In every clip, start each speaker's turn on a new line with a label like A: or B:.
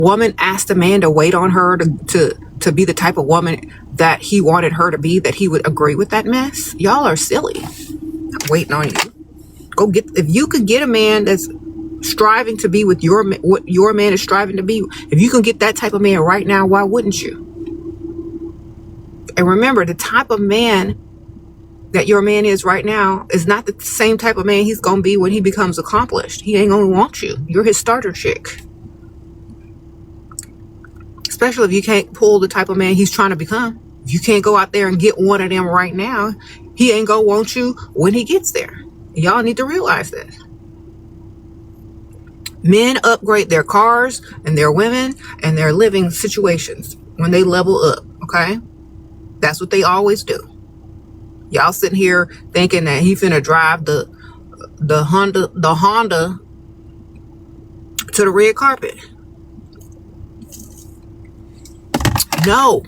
A: woman asked a man to wait on her to be the type of woman that he wanted her to be, that he would agree with that mess? Y'all are silly. I'm waiting on you. If you could get a man that's striving to be what your man is striving to be, if you can get that type of man right now, why wouldn't you? And remember, the type of man that your man is right now is not the same type of man he's gonna be when he becomes accomplished. He ain't gonna want you. You're his starter chick. Especially if you can't pull the type of man he's trying to become. If you can't go out there and get one of them right now, he ain't gonna want you when he gets there. Y'all need to realize this. Men upgrade their cars and their women and their living situations when they level up, okay? That's what they always do. Y'all sitting here thinking that he finna drive the Honda to the red carpet. No.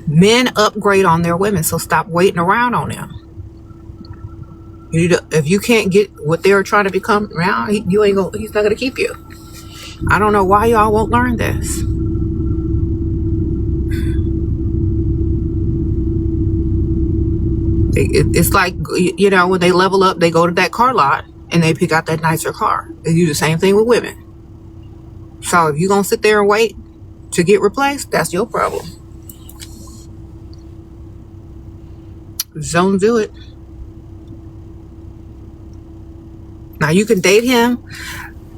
A: Men upgrade on their women, so stop waiting around on them. If you can't get what they're trying to become now, he's not gonna keep you. I don't know why y'all won't learn this. It's like, when they level up, they go to that car lot and they pick out that nicer car. They do the same thing with women. So if you're gonna sit there and wait to get replaced, that's your problem. Just don't do it. Now you can date him,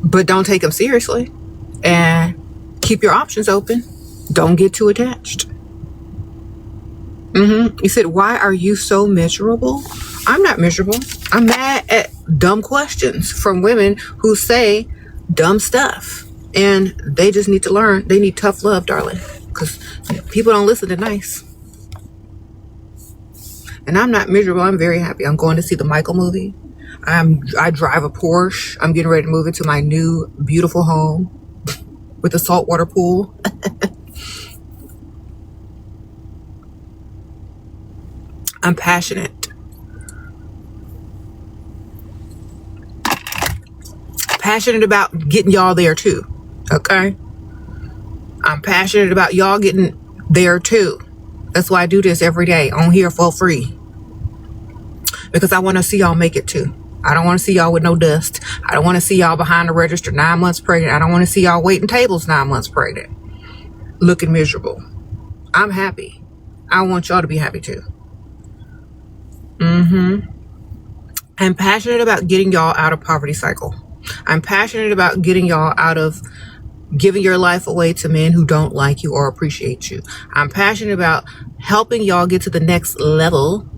A: but don't take him seriously, and keep your options open. Don't get too attached. You said, why are you so miserable? I'm not miserable. I'm mad at dumb questions from women who say dumb stuff, and they just need to learn. They need tough love, darling, because people don't listen to nice. And I'm not miserable. I'm very happy. I'm going to see the Michael movie. I drive a Porsche. I'm getting ready to move into my new beautiful home with a saltwater pool. I'm passionate. Passionate about getting y'all there too. Okay? I'm passionate about y'all getting there too. That's why I do this every day on here for free. Because I want to see y'all make it too. I don't want to see y'all with no dust. I don't want to see y'all behind the register 9 months pregnant. I don't want to see y'all waiting tables 9 months pregnant, looking miserable. I'm happy. I want y'all to be happy too. I'm passionate about getting y'all out of poverty cycle. I'm passionate about getting y'all out of giving your life away to men who don't like you or appreciate you. I'm passionate about helping y'all get to the next level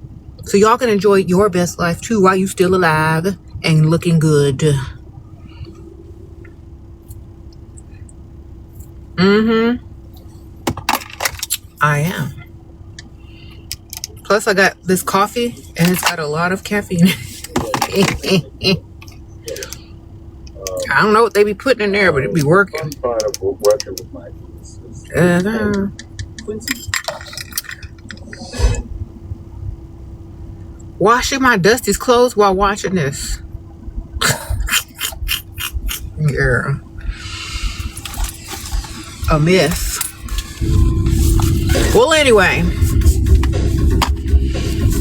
A: so y'all can enjoy your best life too while you still alive and looking good. I am. Plus, I got this coffee, and it's got a lot of caffeine. I don't know what they be putting in there, but it be working. Washing my Dusty's clothes while watching this. Yeah. A myth. Well, anyway.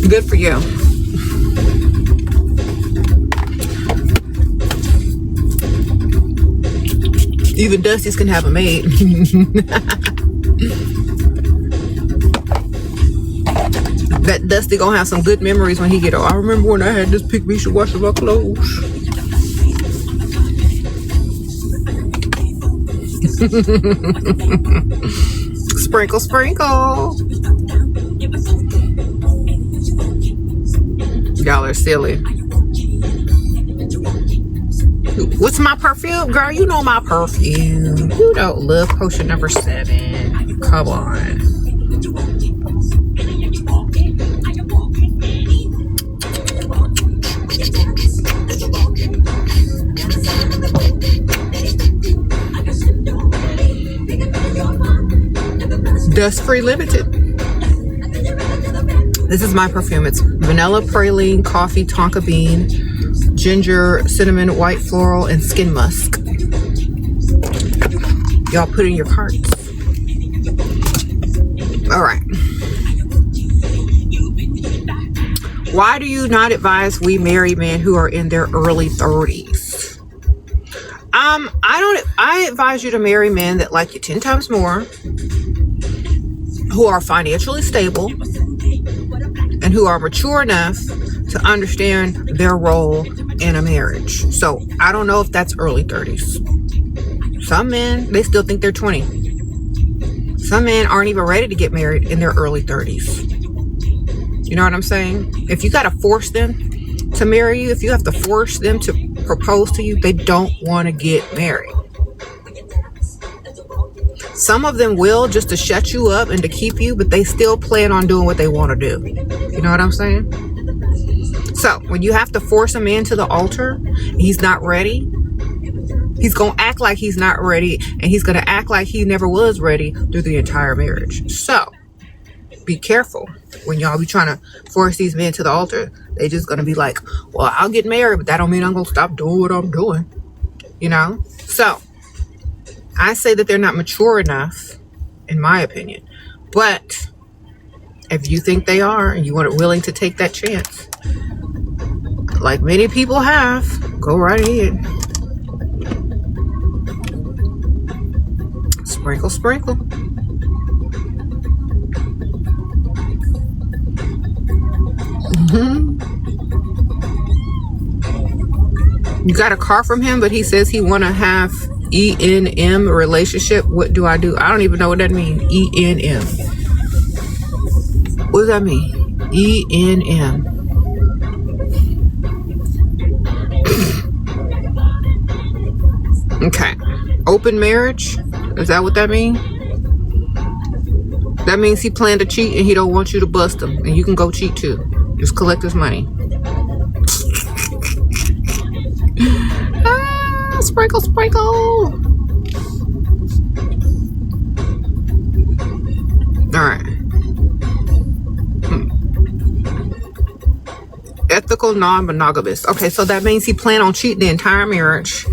A: Good for you. Even Dusty's can have a maid. That Dusty gonna have some good memories when he get old. I remember when I had this pick me should wash my clothes. Sprinkle, sprinkle. Y'all are silly. What's my perfume? Girl, you know my perfume. You don't love potion number 7. Come on. Dust Free Limited. This is my perfume. It's vanilla, praline, coffee, tonka bean, ginger, cinnamon, white floral, and skin musk. Y'all put in your cards. All right. Why do you not advise we marry men who are in their early 30s? I advise you to marry men that like you 10 times more, who are financially stable, and who are mature enough to understand their role in a marriage. So I don't know if that's early 30s. Some men, they still think they're 20. Some men aren't even ready to get married in their early 30s. You know what I'm saying? If you got to force them to marry you, if you have to force them to propose to you, they don't want to get married. Some of them will, just to shut you up and to keep you, but they still plan on doing what they want to do. You know what I'm saying? So when you have to force a man to the altar, he's not ready. He's going to act like he's not ready, and he's going to act like he never was ready through the entire marriage. So be careful when y'all be trying to force these men to the altar. They just going to be like, well, I'll get married, but that don't mean I'm going to stop doing what I'm doing. You know? So I say that they're not mature enough, in my opinion. But if you think they are and you are willing to take that chance, like many people have, go right ahead. Sprinkle, sprinkle. You got a car from him, but he says he want to have E-N-M relationship. What do? I don't even know what that means. E-N-M. What does that mean? E-N-M. Okay. Open marriage? Is that what that means? That means he planned to cheat and he don't want you to bust him. And you can go cheat too. Just collect his money. Sprinkle, sprinkle. All right. Ethical, non-monogamous. Okay, so that means he planned on cheating the entire marriage.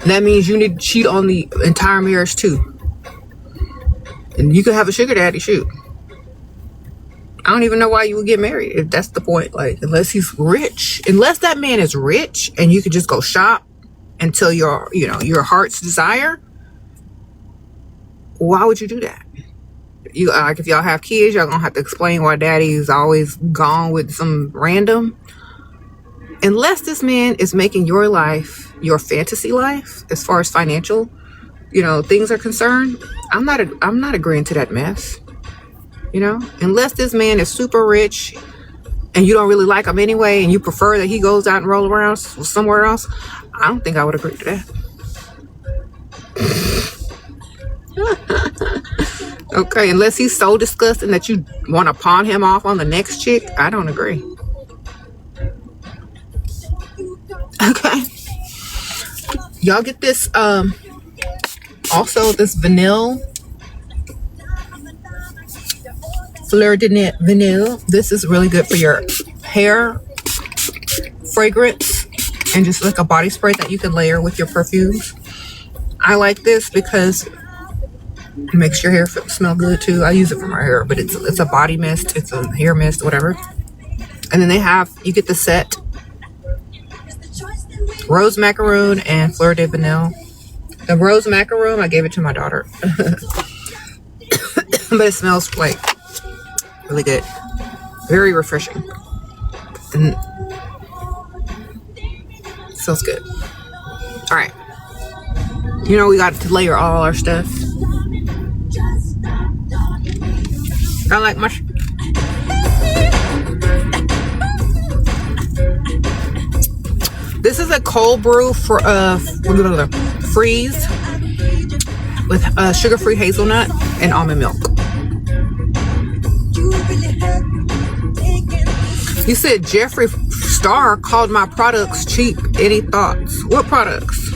A: And that means you need to cheat on the entire marriage too. And you could have a sugar daddy, shoot. I don't even know why you would get married if that's the point. Like, unless he's rich. Unless that man is rich and you could just go shop until your heart's desire. Why would you do that? You like, if y'all have kids, y'all gonna have to explain why daddy is always gone with some random. Unless this man is making your life your fantasy life as far as financial, things are concerned, I'm not agreeing to that mess. Unless this man is super rich and you don't really like him anyway, and you prefer that he goes out and roll around somewhere else, I don't think I would agree to that. Okay, unless he's so disgusting that you want to pawn him off on the next chick, I don't agree. Okay. Y'all get this, also this vanilla. Fleur de vanille. This is really good for your hair fragrance and just like a body spray that you can layer with your perfumes. I like this because it makes your hair smell good too. I use it for my hair, but it's a body mist, it's a hair mist, whatever. And then you get the set rose macaroon and fleur de vanille. The rose macaroon, I gave it to my daughter. But it smells like really good. Very refreshing. And it smells good. Alright. We got to layer all our stuff. I like my... This is a cold brew for freeze with sugar-free hazelnut and almond milk. You said Jeffree Star called my products cheap. Any thoughts? What products?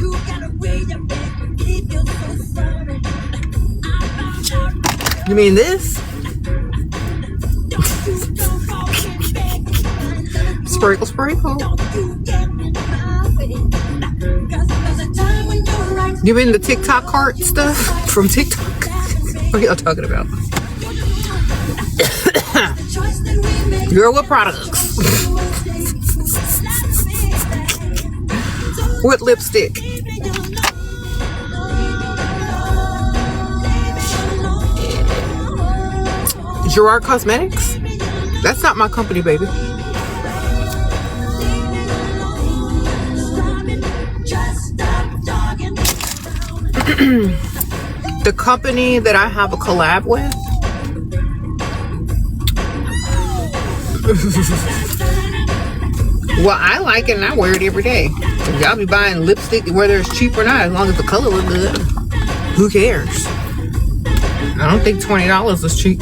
A: You mean this? Sprinkle, sprinkle. You mean the TikTok cart stuff from TikTok? What are y'all talking about? Girl, what products? What lipstick? Gerard Cosmetics? That's not my company, baby. The company that I have a collab with. Well, I like it and I wear it every day. So y'all be buying lipstick whether it's cheap or not, as long as the color look good. Who cares? I don't think $20 is cheap.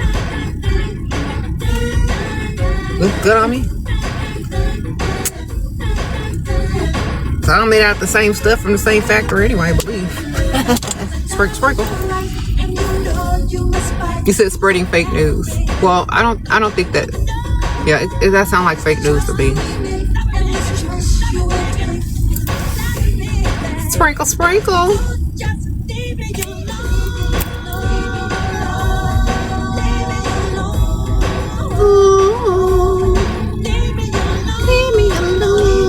A: Look good on me. So I don't made out the same stuff from the same factory anyway, I believe. Sprinkle, sprinkle. You said spreading fake news. Well, I don't think that. Yeah, that sounds like fake news to me. Sprinkle, sprinkle. Ooh, leave me alone.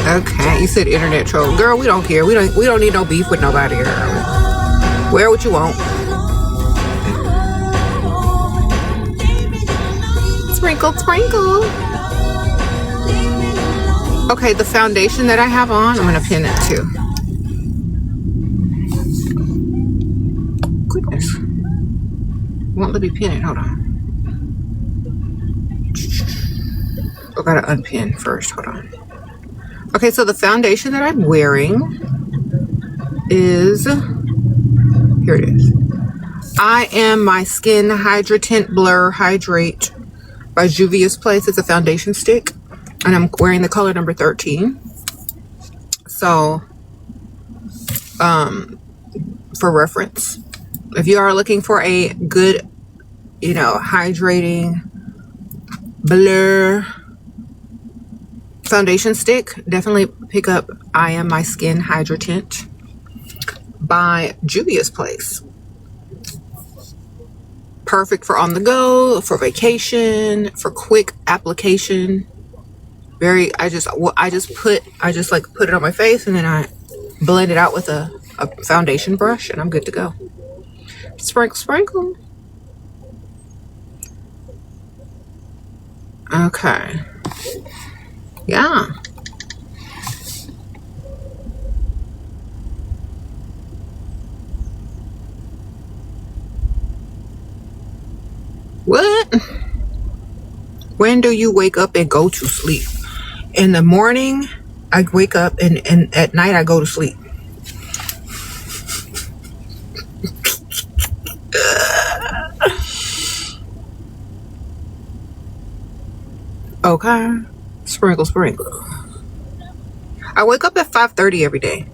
A: Okay, you said internet troll. Girl, we don't care. We don't need no beef with nobody, girl. Wear what you want. Sprinkle, sprinkle. Okay, the foundation that I have on, I'm gonna pin it too. Goodness. Won't let me pin it. Hold on. I gotta unpin first. Hold on. Okay, so the foundation that I'm wearing is, here it is. I Am My Skin Hydra Blur Hydrate by Juvia's Place. It's a foundation stick, and I'm wearing the color number 13. So, for reference, if you are looking for a good, hydrating blur foundation stick, definitely pick up I Am My Skin Hydra Tint by Juvia's Place. Perfect for on the go, for vacation, for quick application. I just put it on my face, and then I blend it out with a foundation brush, and I'm good to go. Sprinkle, sprinkle. Okay. Yeah. What? When do you wake up and go to sleep? In the morning, I wake up, and at night I go to sleep. Okay. Sprinkle, sprinkle. I wake up at 5:30 every day.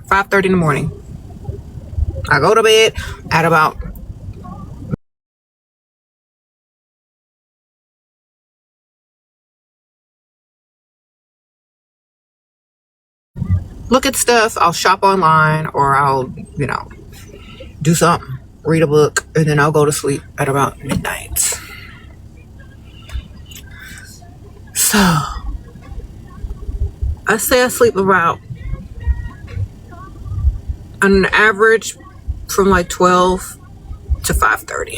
A: 5:30 in the morning. I go to bed at about look at stuff. I'll shop online, or I'll, do something, read a book, and then I'll go to sleep at about midnight. So, I say I sleep about, on an average, from like 12 to 5:30.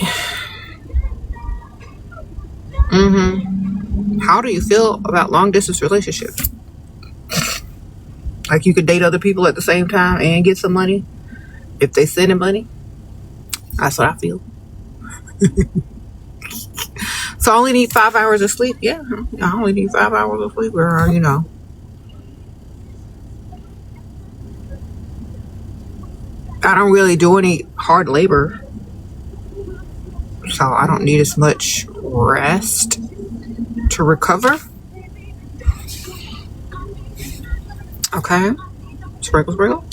A: How do you feel about long distance relationships? Like you could date other people at the same time and get some money if they sending money? That's what I feel. So I only need 5 hours of sleep. Yeah, I only need 5 hours of sleep, or I don't really do any hard labor, so I don't need as much rest to recover. Okay. Sprinkle, sprinkle.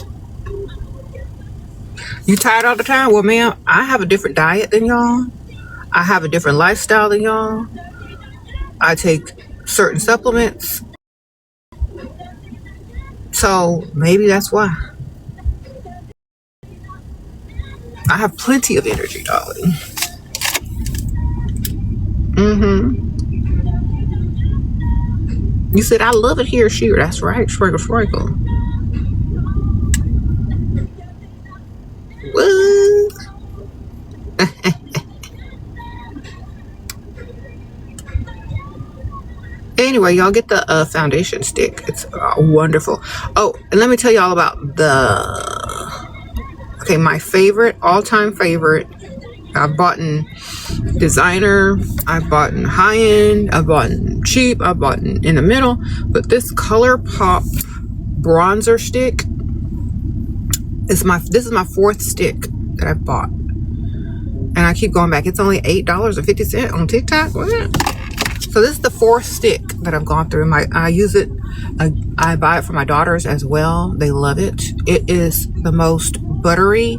A: You tired all the time? Well, ma'am, I have a different diet than y'all. I have a different lifestyle than y'all. I take certain supplements. So maybe that's why. I have plenty of energy, darling. You said I love it here, Sheer. That's right. Sprinkle, sprinkle. What? Anyway, y'all get the foundation stick. It's wonderful. Oh, and let me tell y'all about my favorite, all-time favorite. I've bought in designer, I've bought in high-end, I've bought in cheap, I've bought in the middle. But this ColourPop bronzer stick is this is my fourth stick that I've bought. And I keep going back. It's only $8.50 on TikTok. What? So this is the fourth stick that I've gone through. I use it. I buy it for my daughters as well. They love it. It is the most buttery,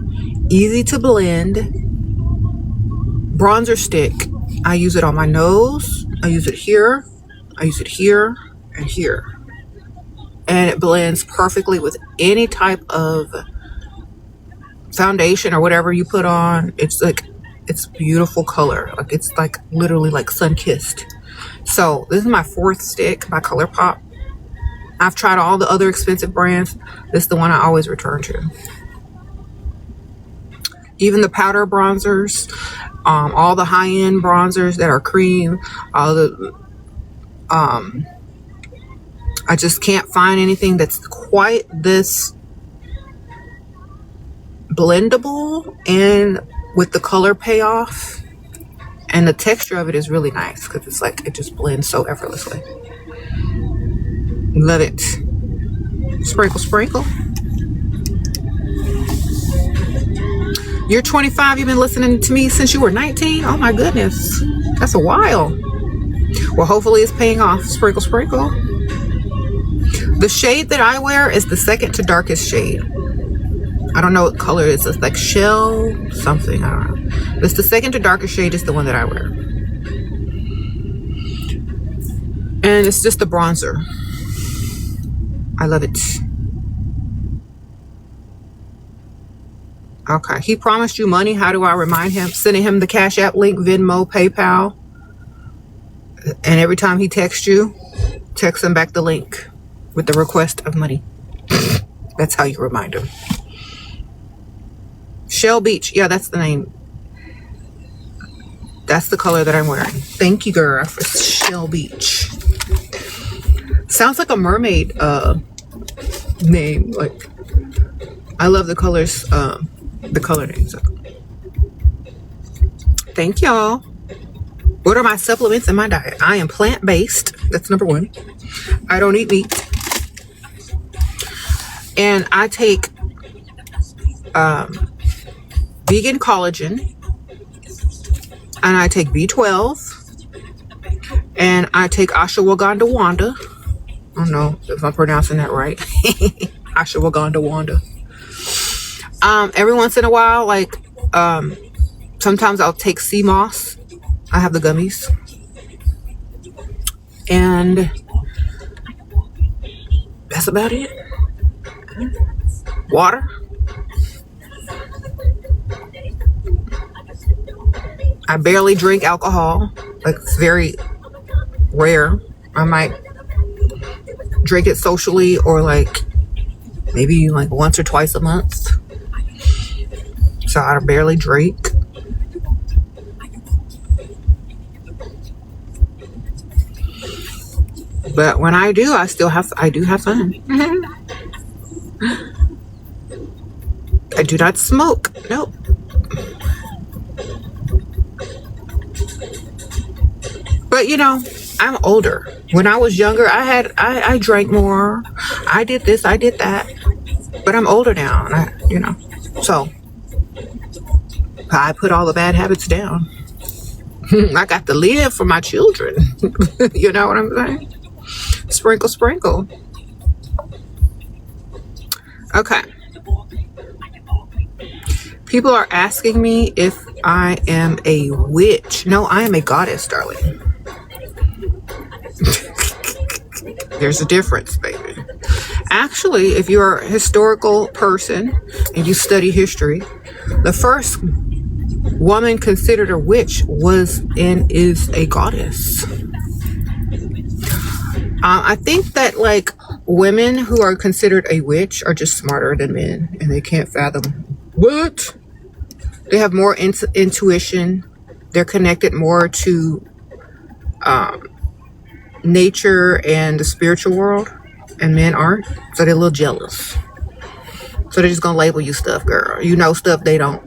A: easy to blend bronzer stick. I use it on my nose. I use it here. I use it here and here. And it blends perfectly with any type of foundation or whatever you put on. It's beautiful color. Like it's like literally like sun-kissed. So this is my fourth stick by ColourPop. I've tried all the other expensive brands. This is the one I always return to. Even the powder bronzers, all the high-end bronzers that are cream, all the I just can't find anything that's quite this blendable and with the color payoff. And the texture of it is really nice because it's like it just blends so effortlessly. Love it. Sprinkle, sprinkle. You're 25. You've been listening to me since you were 19. Oh my goodness, that's a while. Well, hopefully it's paying off. Sprinkle, sprinkle. The shade that I wear is the second to darkest shade. I don't know what color it is. It's like shell something. I don't know. It's the second to darkest shade is the one that I wear. And it's just the bronzer. I love it. Okay. He promised you money. How do I remind him? Sending him the Cash App link, Venmo, PayPal. And every time he texts you, text him back the link with the request of money. That's how you remind him. Shell Beach. Yeah, that's the name. That's the color that I'm wearing. Thank you, girl, for Shell Beach. Sounds like a mermaid name. Like, I love the colors, the color names. Thank y'all. What are my supplements in my diet? I am plant-based. That's number one. I don't eat meat. And I take vegan collagen, and I take B12, and I take ashwagandha wanda. I don't know if I'm pronouncing that right. Ashwagandha wanda. Every once in a while, like sometimes I'll take sea moss. I have the gummies, and that's about it. Water. I barely drink alcohol. Like, it's very rare. I might drink it socially or like maybe like once or twice a month. So I barely drink. But when I do, I do have fun. I do not smoke. Nope. But you know, I'm older. When I was younger, I drank more. I did this, I did that. But I'm older now, and so I put all the bad habits down. I got to live for my children. You know what I'm saying? Sprinkle, sprinkle. Okay. People are asking me if I am a witch. No, I am a goddess, darling. There's a difference, baby. Actually, if you're a historical person and you study history, the first woman considered a witch was and is a goddess. I think that like women who are considered a witch are just smarter than men, and they can't fathom what they have more intuition. They're connected more to nature and the spiritual world, and men aren't, so they're a little jealous. So they're just gonna label you stuff, girl. You know stuff they don't.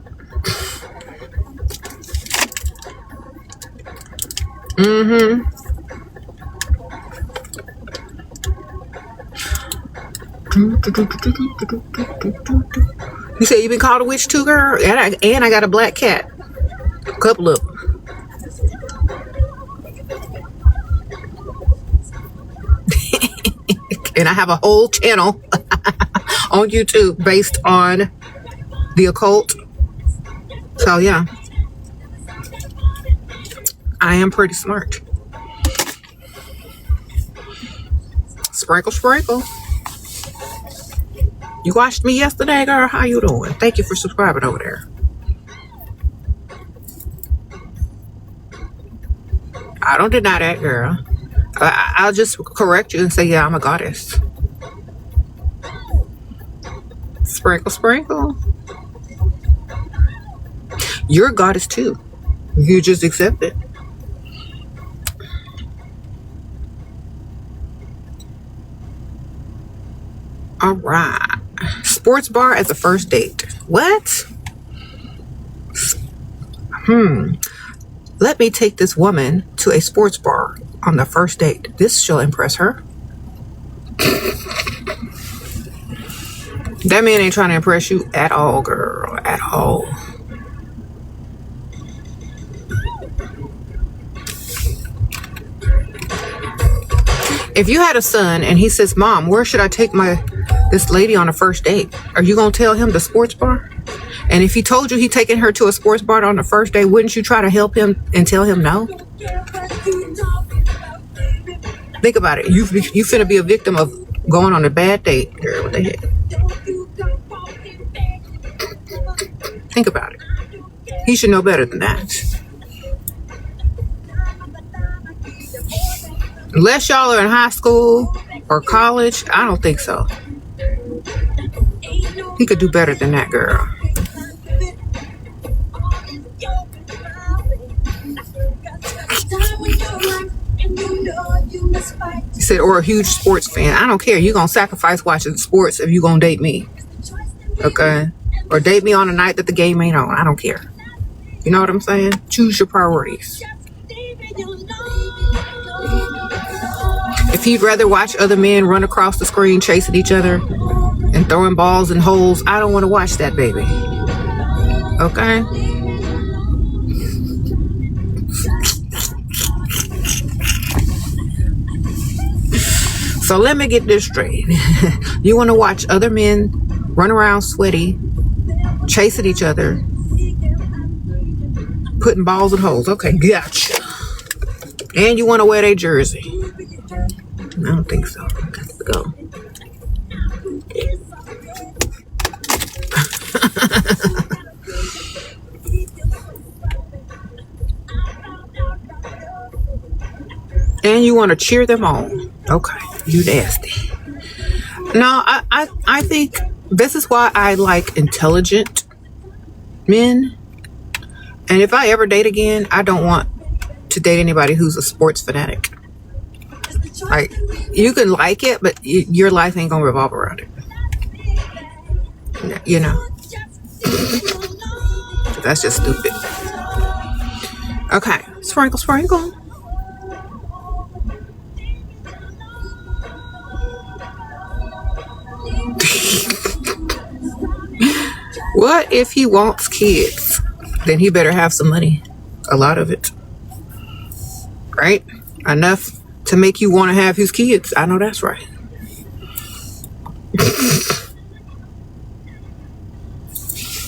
A: You say you been called a witch too, girl? And I got a black cat. A couple of them. And I have a whole channel on YouTube based on the occult. So yeah, I am pretty smart. Sprinkle, sprinkle. You watched me yesterday, girl. How you doing? Thank you for subscribing over there. I don't deny that, girl. I'll just correct you and say, yeah, I'm a goddess. Sprinkle, sprinkle. You're a goddess too. You just accept it. All right. Sports bar as a first date. What? Let me take this woman to a sports bar on the first date. This shall impress her. That man ain't trying to impress you at all, girl. At all. If you had a son and he says, Mom, where should I take this lady on a first date? Are you going to tell him the sports bar? And if he told you he taking her to a sports bar on the first date, wouldn't you try to help him and tell him no? Think about it. You finna be a victim of going on a bad date, girl. What the heck? Think about it. He should know better than that. Unless y'all are in high school or college, I don't think so. He could do better than that, girl. He said, or a huge sports fan. I don't care. You're going to sacrifice watching sports if you're going to date me. Okay? Or date me on a night that the game ain't on. I don't care. You know what I'm saying? Choose your priorities. If he'd rather watch other men run across the screen chasing each other and throwing balls in holes, I don't want to watch that, baby. Okay? So let me get this straight. You want to watch other men run around sweaty, chasing each other, putting balls in holes. Okay, gotcha. And you want to wear their jersey. I don't think so. Let's go. And you want to cheer them on. Okay, you nasty. No, I think this is why I like intelligent men. And if I ever date again, I don't want to date anybody who's a sports fanatic. Like, you can like it, but your life ain't gonna revolve around it. You know? That's just stupid. Okay, sprinkle, sprinkle. What if he wants kids? Then he better have some money. A lot of it. Right? Enough to make you want to have his kids. I know that's right.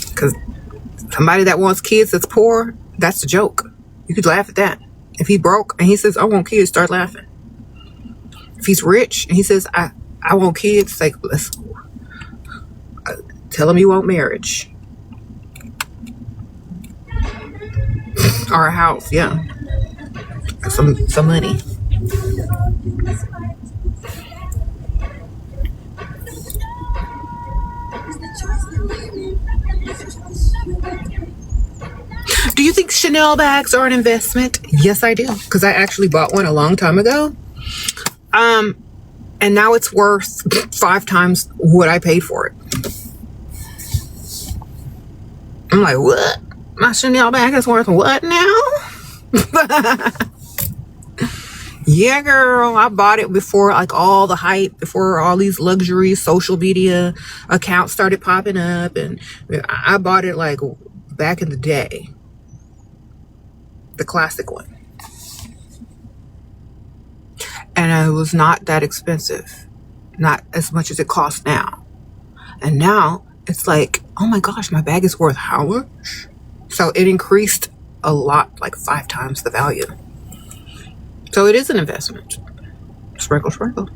A: Because somebody that wants kids that's poor, that's a joke. You could laugh at that. If he broke and he says, I want kids, start laughing. If he's rich and he says, I I want kids. Like, let's tell them you want marriage or a house. Yeah, some money. Do you think Chanel bags are an investment? Yes, I do, because I actually bought one a long time ago. And now it's worth 5 times what I paid for it. I'm like, what? My Chanel bag is worth what now? Yeah, girl, I bought it before like all the hype, before all these luxury social media accounts started popping up, and I bought it like back in the day, the classic one, and it was not that expensive, not as much as it costs now. And now it's like, oh my gosh, my bag is worth how much? So it increased a lot, like 5 times the value. So it is an investment. Sprinkle, sprinkle.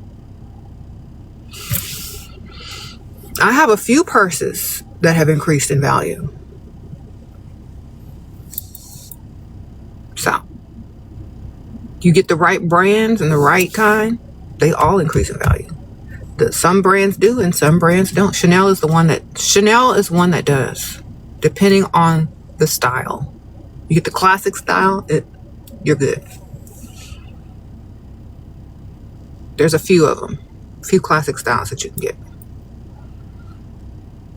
A: I have a few purses that have increased in value. So you get the right brands and the right kind, they all increase in value. Some brands do and some brands don't. Chanel is one that does, depending on the style. You get the classic style, you're good. There's a few of them, a few classic styles that you can get.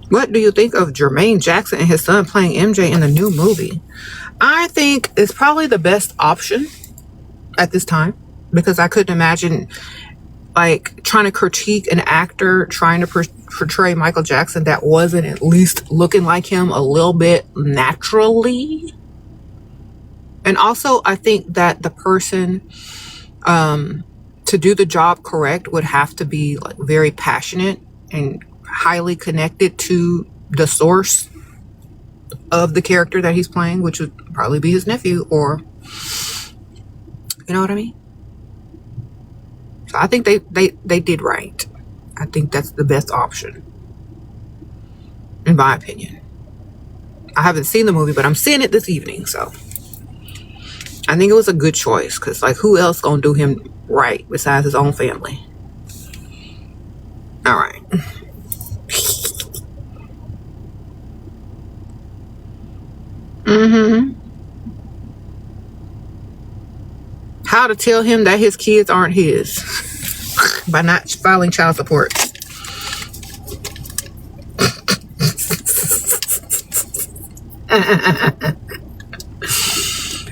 A: What do you think of Jermaine Jackson and his son playing MJ in the new movie? I think it's probably the best option at this time, because I couldn't imagine like trying to critique an actor trying to portray Michael Jackson that wasn't at least looking like him a little bit naturally. And also, I think that the person to do the job correct would have to be like very passionate and highly connected to the source of the character that he's playing, which would probably be his nephew, or you know what I mean? So I think they did right. I think that's the best option, in my opinion. I haven't seen the movie, but I'm seeing it this evening, so I think it was a good choice, because like, who else gonna do him right besides his own family? All right. How to tell him that his kids aren't his by not filing child support.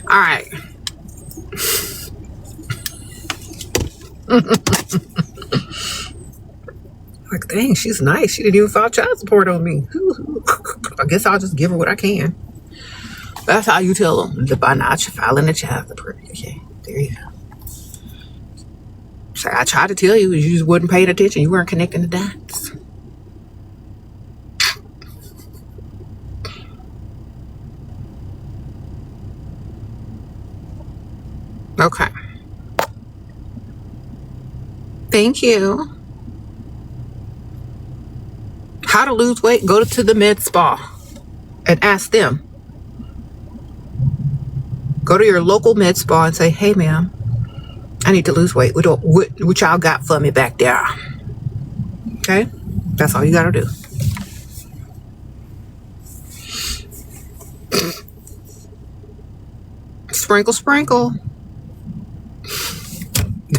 A: All right. Like, dang, she's nice. She didn't even file child support on me. I guess I'll just give her what I can. That's how you tell them, by not filing the child support. Okay, there you go. So I tried to tell you, you just wasn't paying attention. You weren't connecting the dots. Okay. Thank you. How to lose weight? Go to the med spa and ask them. Go to your local med spa and say, hey, ma'am, I need to lose weight. What y'all got for me back there? Okay? That's all you got to do. Sprinkle, sprinkle.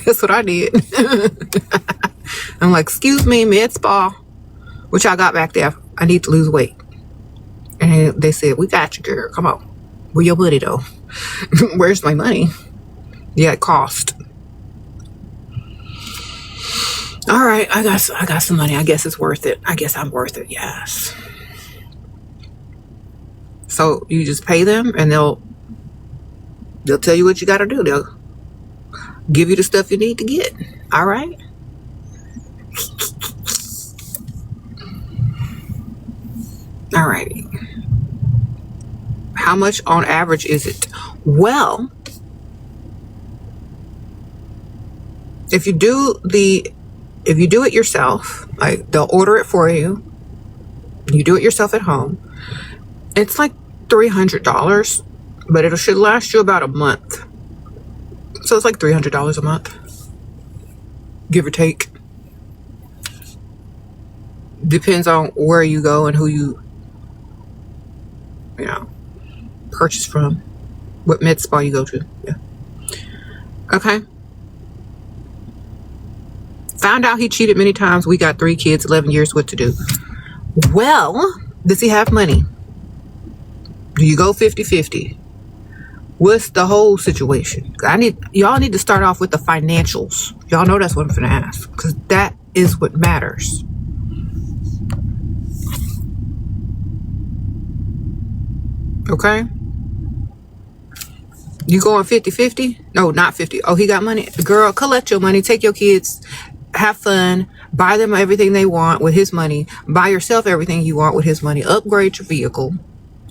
A: That's what I did. I'm like, excuse me, med spa. What y'all got back there? I need to lose weight. And they said, we got you, girl. Come on. Where your money, though? Where's my money? Yeah, it cost. All right, I got some money. I guess it's worth it. I guess I'm worth it, yes. So you just pay them, and they'll tell you what you got to do. They'll give you the stuff you need to get. All right? All righty. How much on average is it? Well, if you do the if you do it yourself, like they'll order it for you, you do it yourself at home, it's like $300, but it should last you about a month. So it's like $300 a month, give or take. Depends on where you go and who you purchase from, what med spa you go to. Yeah. Okay. Found out he cheated many times. We got 3 kids, 11 years. What to do? Well, does he have money? Do you go 50-50? What's the whole situation? Y'all need to start off with the financials. Y'all know that's what I'm gonna ask, because that is what matters. Okay? You going 50-50? No, not 50. Oh, he got money. Girl, collect your money. Take your kids. Have fun. Buy them everything they want with his money. Buy yourself everything you want with his money. Upgrade your vehicle.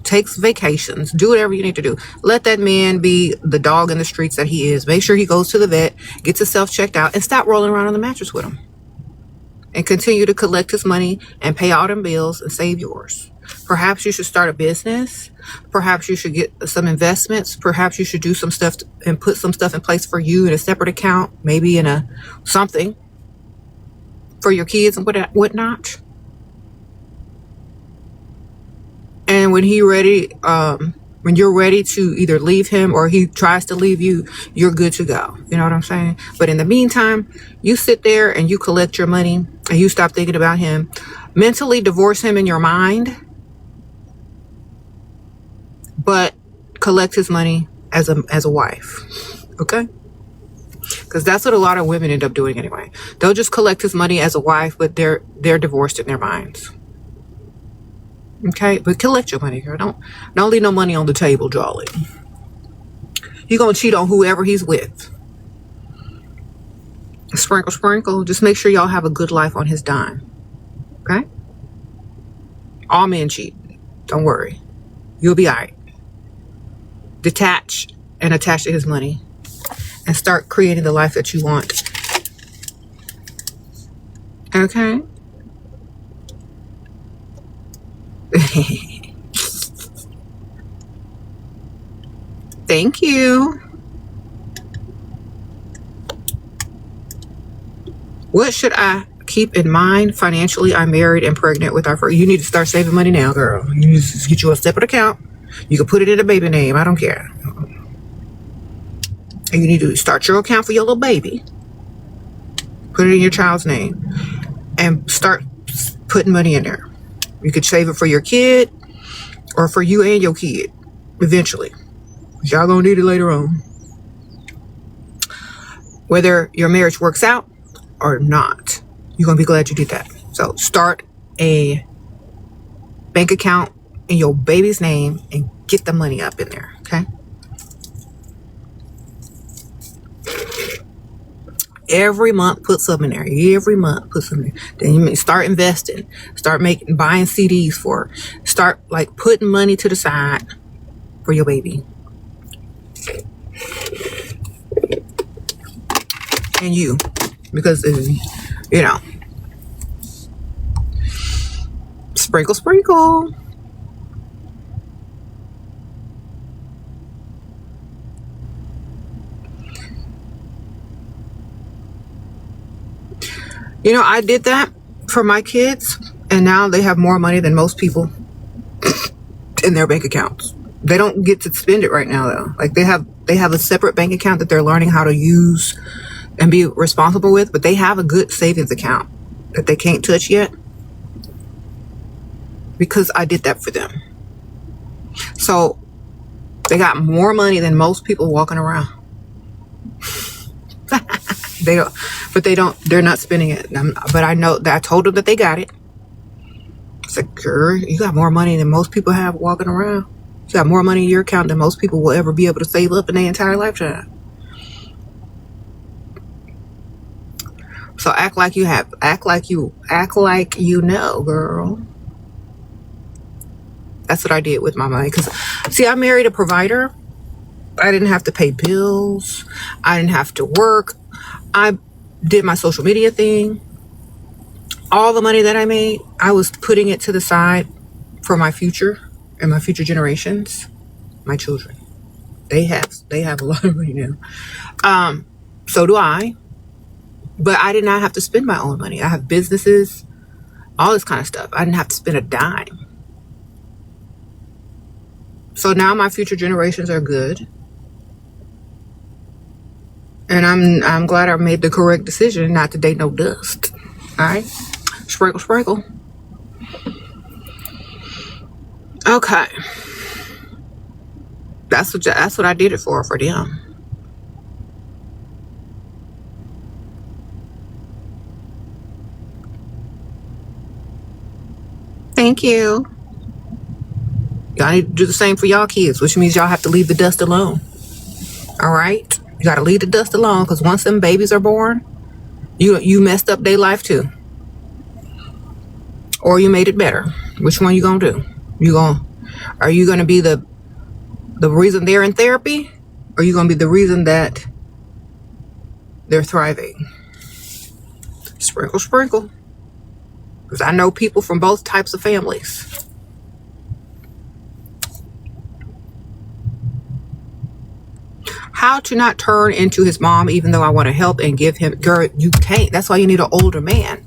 A: Takes vacations. Do whatever you need to do. Let that man be the dog in the streets that he is. Make sure he goes to the vet, gets himself checked out, and stop rolling around on the mattress with him. And continue to collect his money and pay all them bills and save yours. Perhaps you should start a business. Perhaps you should get some investments. Perhaps you should do some stuff and put some stuff in place for you in a separate account, maybe in a something for your kids and whatnot. And when you're ready to either leave him or he tries to leave you, you're good to go. You know what I'm saying? But in the meantime, you sit there and you collect your money and you stop thinking about him. Mentally divorce him in your mind, but collect his money as a wife. Okay? Because that's what a lot of women end up doing anyway. They'll just collect his money as a wife, but they're divorced in their minds. Okay? But collect your money, girl. Don't leave no money on the table, Jolly. He's gonna cheat on whoever he's with. Sprinkle, sprinkle. Just make sure y'all have a good life on his dime. Okay? All men cheat. Don't worry. You'll be all right. Detach and attach to his money and start creating the life that you want. Okay? Thank you. What should I keep in mind financially? I'm married and pregnant with our first. You need to start saving money now, girl. You need to get you a separate account. You can put it in a baby name. I don't care. And you need to start your account for your little baby. Put it in your child's name. And start putting money in there. You could save it for your kid or for you and your kid eventually. Y'all gonna need it later on. Whether your marriage works out or not, you're gonna be glad you did that. So start a bank account in your baby's name and get the money up in there, okay? Every month, put some in there. Every month, put some in there. Then you start investing. Start buying CDs for her. Start like putting money to the side for your baby. And you, because sprinkle, sprinkle. I did that for my kids, and now they have more money than most people in their bank accounts. They don't get to spend it right now, though. Like they have a separate bank account that they're learning how to use and be responsible with, but they have a good savings account that they can't touch yet because I did that for them. So they got more money than most people walking around. They're not spending it. But I know that I told them that they got it. It's like, girl, you got more money than most people have walking around. You got more money in your account than most people will ever be able to save up in their entire lifetime. So act like you know, girl. That's what I did with my money. Because, see, I married a provider. I didn't have to pay bills. I didn't have to work. I did my social media thing. all the money that I made, I was putting it to the side for my future and my future generations, my children. They have a lot of money now. So do I. But I did not have to spend my own money. I have businesses, all this kind of stuff. I didn't have to spend a dime. So now my future generations are good. And I'm glad I made the correct decision not to date no dust. All right? Sprinkle, sprinkle. Okay. That's what I did it for them. Thank you. Y'all need to do the same for y'all kids, which means y'all have to leave the dust alone. All right? You got to leave the dust alone, because once them babies are born, you messed up their life too. Or you made it better. Which one you gonna do? Are you gonna be the reason they're in therapy? Or are you gonna be the reason that they're thriving? Sprinkle, sprinkle. Because I know people from both types of families. How to not turn into his mom even though I want to help and give him... Girl, you can't. That's why you need an older man.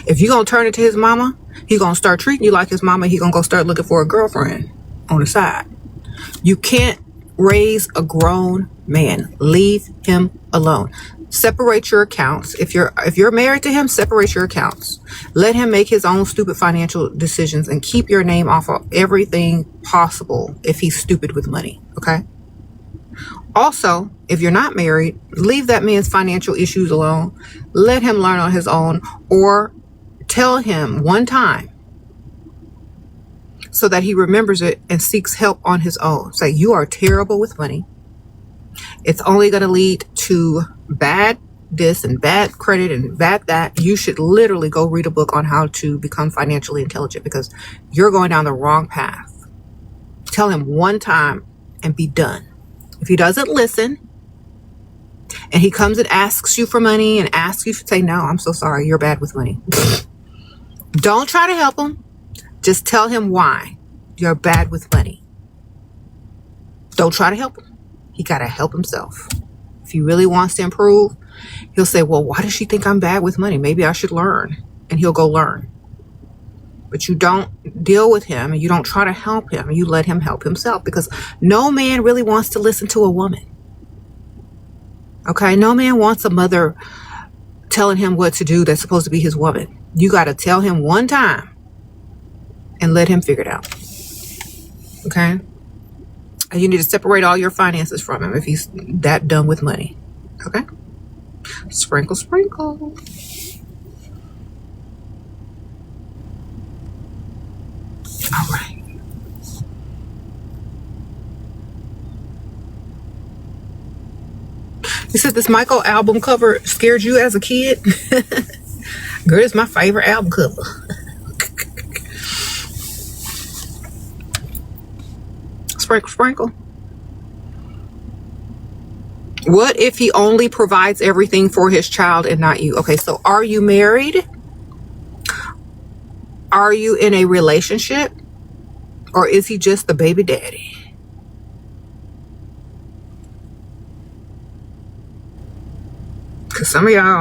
A: If you're going to turn into his mama, he's going to start treating you like his mama. He's going to go start looking for a girlfriend on the side. You can't raise a grown man. Leave him alone. Separate your accounts. If you're married to him, separate your accounts. Let him make his own stupid financial decisions and keep your name off of everything possible if he's stupid with money. Okay? Also, if you're not married, leave that man's financial issues alone. Let him learn on his own, or tell him one time so that he remembers it and seeks help on his own. Say, you are terrible with money. It's only going to lead to bad this and bad credit and bad that. You should literally go read a book on how to become financially intelligent, because you're going down the wrong path. Tell him one time and be done. If he doesn't listen and he comes and asks you for money and asks you to say, no, I'm so sorry, you're bad with money. Don't try to help him. Just tell him why you're bad with money. Don't try to help him. He got to help himself. If he really wants to improve, he'll say, well, why does she think I'm bad with money? Maybe I should learn. And he'll go learn. But you don't deal with him and you don't try to help him. You let him help himself, because no man really wants to listen to a woman. Okay? No man wants a mother telling him what to do that's supposed to be his woman. You got to tell him one time and let him figure it out. Okay? And you need to separate all your finances from him if he's that dumb with money. Okay? Sprinkle, sprinkle. All right. You said this Michael album cover scared you as a kid? Girl, it's my favorite album cover. Sprinkle, sprinkle. What if he only provides everything for his child and not you? Okay, so are you married? Are you in a relationship? Or is he just the baby daddy? Because some of y'all